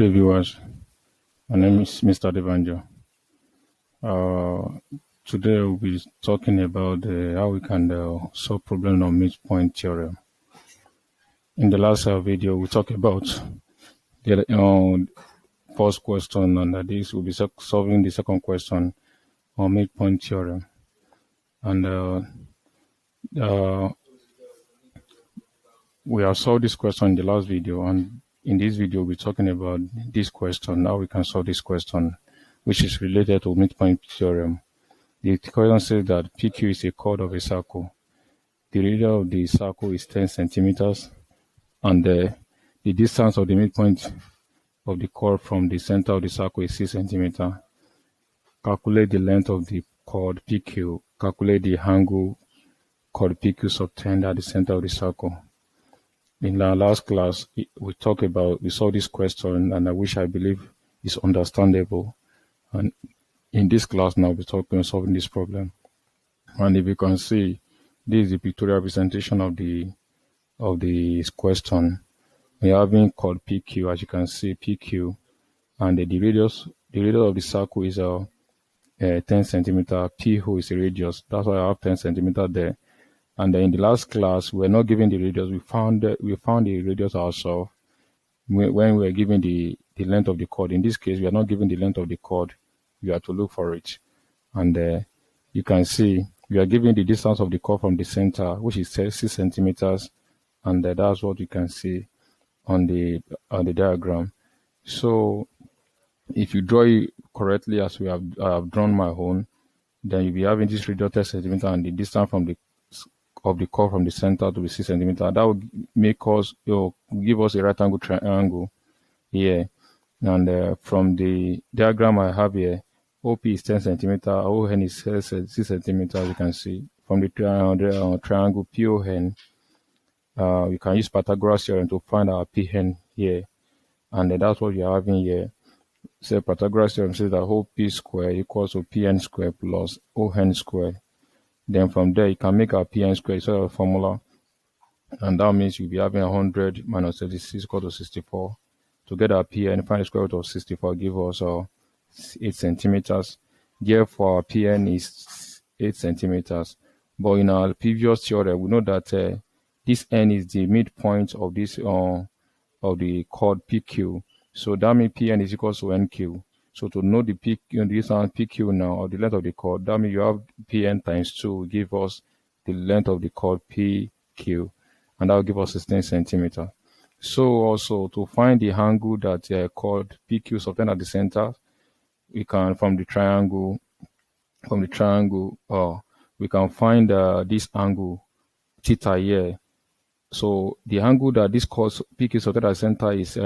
Good day, viewers. My name is Mr.Adebanjo. Today we'll be talking about how we can solve problem of midpoint theorem. In the last video, we talked about the first question, and this will be solving the second question on midpoint theorem. And we have solved this question in the last video, and in this video, we'll be talking about this question, how we can solve this question, which is related to midpoint theorem. The question says that PQ is a chord of a circle. The radius of the circle is 10 centimeters, and the distance of the midpoint of the chord from the center of the circle is 6 centimeters. Calculate the length of the chord PQ. Calculate the angle chord PQ subtend at the center of the circle. In our last class, we solved this question, and I believe it's understandable. And in this class now, we're talking solving this problem. And if you can see, this is the pictorial representation of the question. We're having chord PQ, as you can see, PQ, and the radius of the circle is 10 centimeter. PO is a radius. That's why I have 10 centimeter there. And in the last class, we're not given the radius. We found the radius ourselves when we were given the length of the chord. In this case, we are not given the length of the chord. You have to look for it. And you can see we are given the distance of the chord from the center, which is 6 centimeters. And that's what you can see on the diagram. So if you draw it correctly as I have drawn my own, then you'll be having this radius 10 centimeter and the distance from the chord from the center to be 6 centimeters. That would make us, give us a right angle triangle here. And from the diagram I have here, OP is 10 centimeters, ON is 6 centimeters, you can see. From the triangle PON, you can use Pythagoras theorem to find our PN here. And that's what you're having here. So Pythagoras theorem says that OP square equals to PN square plus ON square. Then from there, you can make our PN square instead of formula. And that means you'll be having 100 minus 36 equal to 64. To get our PN, find the square root of 64, give us 8 centimeters. Therefore, our PN is 8 centimeters. But in our previous theorem, we know that this N is the midpoint of this of the chord PQ. So that means PN is equal to NQ. So to know the distance PQ now, or the length of the chord, that means you have PN times 2 give us the length of the chord PQ, and that will give us 16 centimeters. So also to find the angle that chord PQ subtend at the center, we can from the triangle, we can find this angle theta here. So the angle that this chord PQ subtend at the center is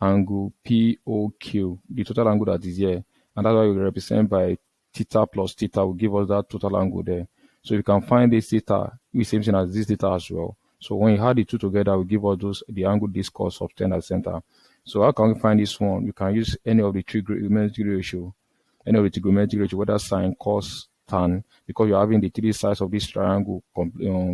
angle POQ, the total angle that is here, and that's why we represent by theta plus theta will give us that total angle there. So you can find this theta, we same thing as this theta as well. So when you add the two together, we give us the angle this chord subtend at the center. So how can we find this one? You can use any of the trigonometric ratio, whether sine, cos, tan, because you're having the three sides of this triangle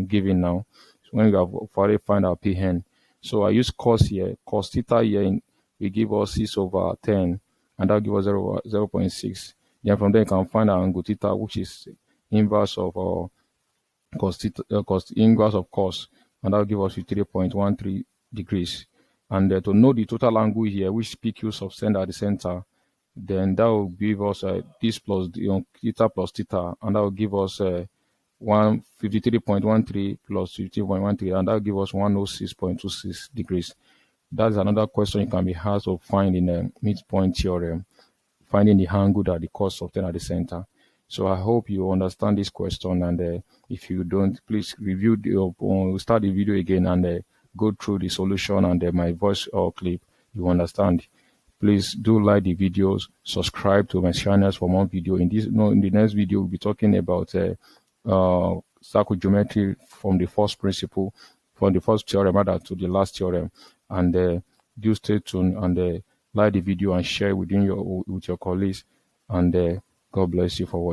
given now. So when we have already find our PN, so I use cos here, cos theta here will give us 6 over 10, and that will give us 0.6. Then from there you can find our angle theta, which is inverse of inverse of cos, and that will give us 3.13 degrees. And to know the total angle here, which PQ subtend at the center, then that will give us this plus theta plus theta, and that will give us 153.13 plus 15.13, and that will give us 106.26 degrees. That's another question you can be asked of finding a midpoint theorem, finding the angle that the chord subtend at the center. So I hope you understand this question, and if you don't, please review start the video again and go through the solution and my voice or clip. You understand. Please do like the videos, subscribe to my channels for more video. In the next video, we'll be talking about circle geometry from the first principle, from the first theorem rather to the last theorem. And do stay tuned and like the video and share with your colleagues. And God bless you for watching.